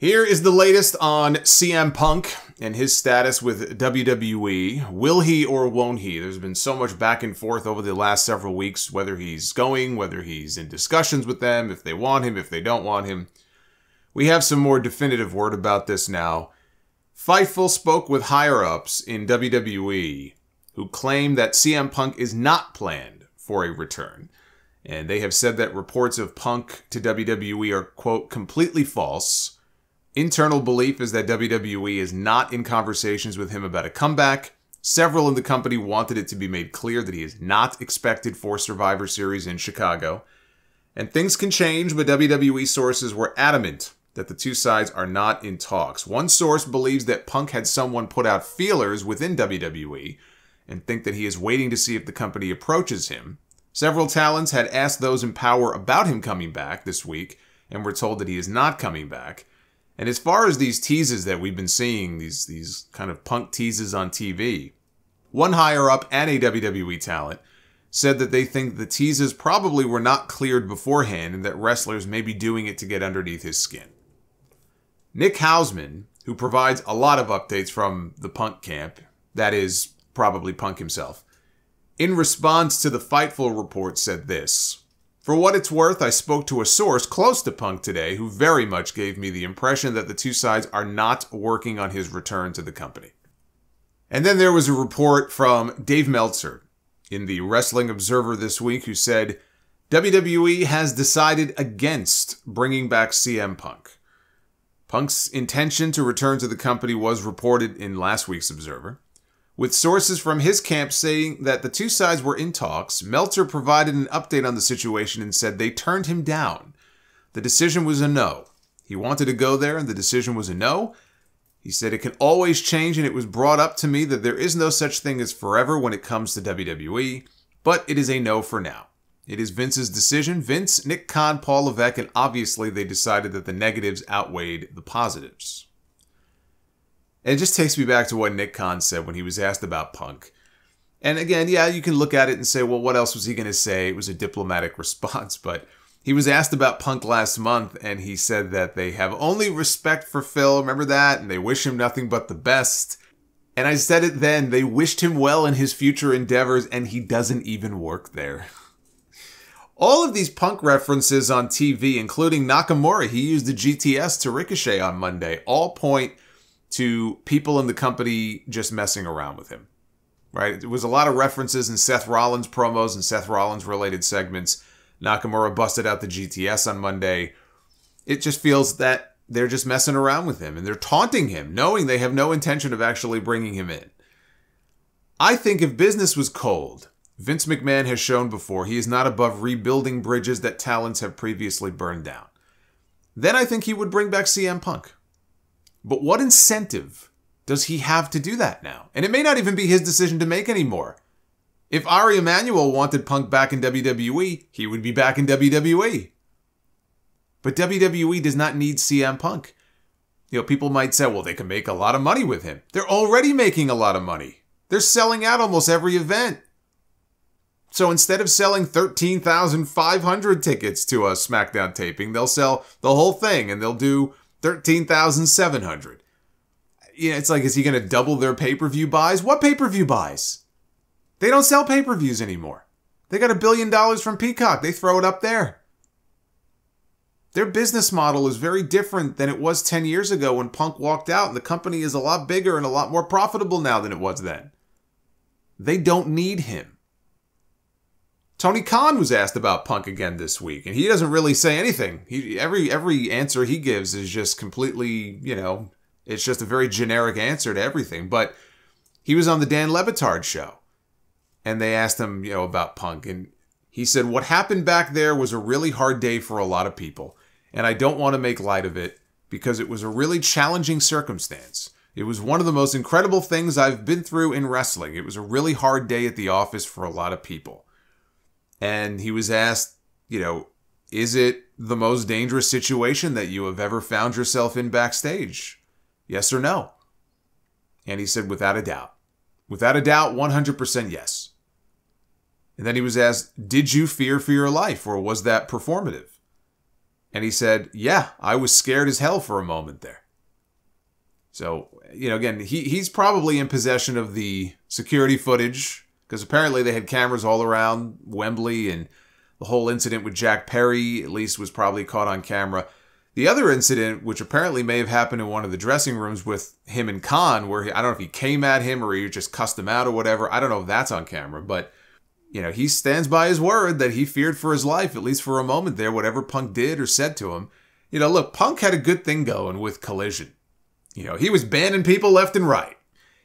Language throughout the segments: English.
Here is the latest on CM Punk and his status with WWE. Will he or won't he? There's been so much back and forth over the last several weeks, whether he's going, whether he's in discussions with them, if they want him, if they don't want him. We have some more definitive word about this now. Fightful spoke with higher-ups in WWE who claim that CM Punk is not planned for a return. And they have said that reports of Punk to WWE are, quote, completely false. Internal belief is that WWE is not in conversations with him about a comeback. Several in the company wanted it to be made clear that he is not expected for Survivor Series in Chicago. And things can change, but WWE sources were adamant that the two sides are not in talks. One source believes that Punk had someone put out feelers within WWE and think that he is waiting to see if the company approaches him. Several talents had asked those in power about him coming back this week and were told that he is not coming back. And as far as these teases that we've been seeing, these kind of Punk teases on TV, one higher-up and a WWE talent said that they think the teases probably were not cleared beforehand and that wrestlers may be doing it to get underneath his skin. Nick Hausman, who provides a lot of updates from the Punk camp, that is, probably Punk himself, in response to the Fightful report said this: "For what it's worth, I spoke to a source close to Punk today who very much gave me the impression that the two sides are not working on his return to the company." And then there was a report from Dave Meltzer in the Wrestling Observer this week who said WWE has decided against bringing back CM Punk. Punk's intention to return to the company was reported in last week's Observer. With sources from his camp saying that the two sides were in talks, Meltzer provided an update on the situation and said they turned him down. The decision was a no. He wanted to go there and the decision was a no. He said it can always change, and it was brought up to me that there is no such thing as forever when it comes to WWE, but it is a no for now. It is Vince's decision. Vince, Nick Khan, Paul Levesque, and obviously they decided that the negatives outweighed the positives. And it just takes me back to what Nick Khan said when he was asked about Punk. And again, yeah, you can look at it and say, well, what else was he going to say? It was a diplomatic response, but he was asked about Punk last month, and he said that they have only respect for Phil, remember that? And they wish him nothing but the best. And I said it then, they wished him well in his future endeavors, and he doesn't even work there. All of these Punk references on TV, including Nakamura, he used the GTS to Ricochet on Monday, all point to people in the company just messing around with him, right? There was a lot of references in Seth Rollins promos and Seth Rollins related segments. Nakamura busted out the GTS on Monday. It just feels that they're just messing around with him and they're taunting him, knowing they have no intention of actually bringing him in. I think if business was cold, Vince McMahon has shown before he is not above rebuilding bridges that talents have previously burned down. Then I think he would bring back CM Punk. But what incentive does he have to do that now? And it may not even be his decision to make anymore. If Ari Emanuel wanted Punk back in WWE, he would be back in WWE. But WWE does not need CM Punk. You know, people might say, well, they can make a lot of money with him. They're already making a lot of money. They're selling out almost every event. So instead of selling 13,500 tickets to a SmackDown taping, they'll sell the whole thing and they'll do 13,700. You know, it's like, is he going to double their pay-per-view buys? What pay-per-view buys? They don't sell pay-per-views anymore. They got $1 billion from Peacock. They throw it up there. Their business model is very different than it was 10 years ago when Punk walked out, and the company is a lot bigger and a lot more profitable now than it was then. They don't need him. Tony Khan was asked about Punk again this week, and he doesn't really say anything. Every answer he gives is just completely, you know, it's just a very generic answer to everything. But he was on the Dan Le Batard show, and they asked him, you know, about Punk, and he said, what happened back there was a really hard day for a lot of people, and I don't want to make light of it because it was a really challenging circumstance. It was one of the most incredible things I've been through in wrestling. It was a really hard day at the office for a lot of people. And he was asked, you know, is it the most dangerous situation that you have ever found yourself in backstage? Yes or no? And he said, without a doubt. Without a doubt, 100% yes. And then he was asked, did you fear for your life, or was that performative? And he said, yeah, I was scared as hell for a moment there. So, you know, again, he's probably in possession of the security footage, because apparently they had cameras all around Wembley, and the whole incident with Jack Perry, at least, was probably caught on camera. The other incident, which apparently may have happened in one of the dressing rooms with him and Khan, where I don't know if he came at him or he just cussed him out or whatever. I don't know if that's on camera, but, you know, he stands by his word that he feared for his life, at least for a moment there, whatever Punk did or said to him. You know, look, Punk had a good thing going with Collision. You know, he was banning people left and right.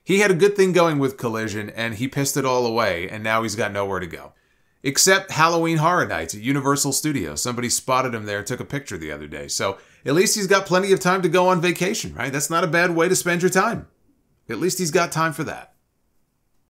He had a good thing going with Collision, and he pissed it all away, and now he's got nowhere to go. Except Halloween Horror Nights at Universal Studios. Somebody spotted him there and took a picture the other day. So at least he's got plenty of time to go on vacation, right? That's not a bad way to spend your time. At least he's got time for that.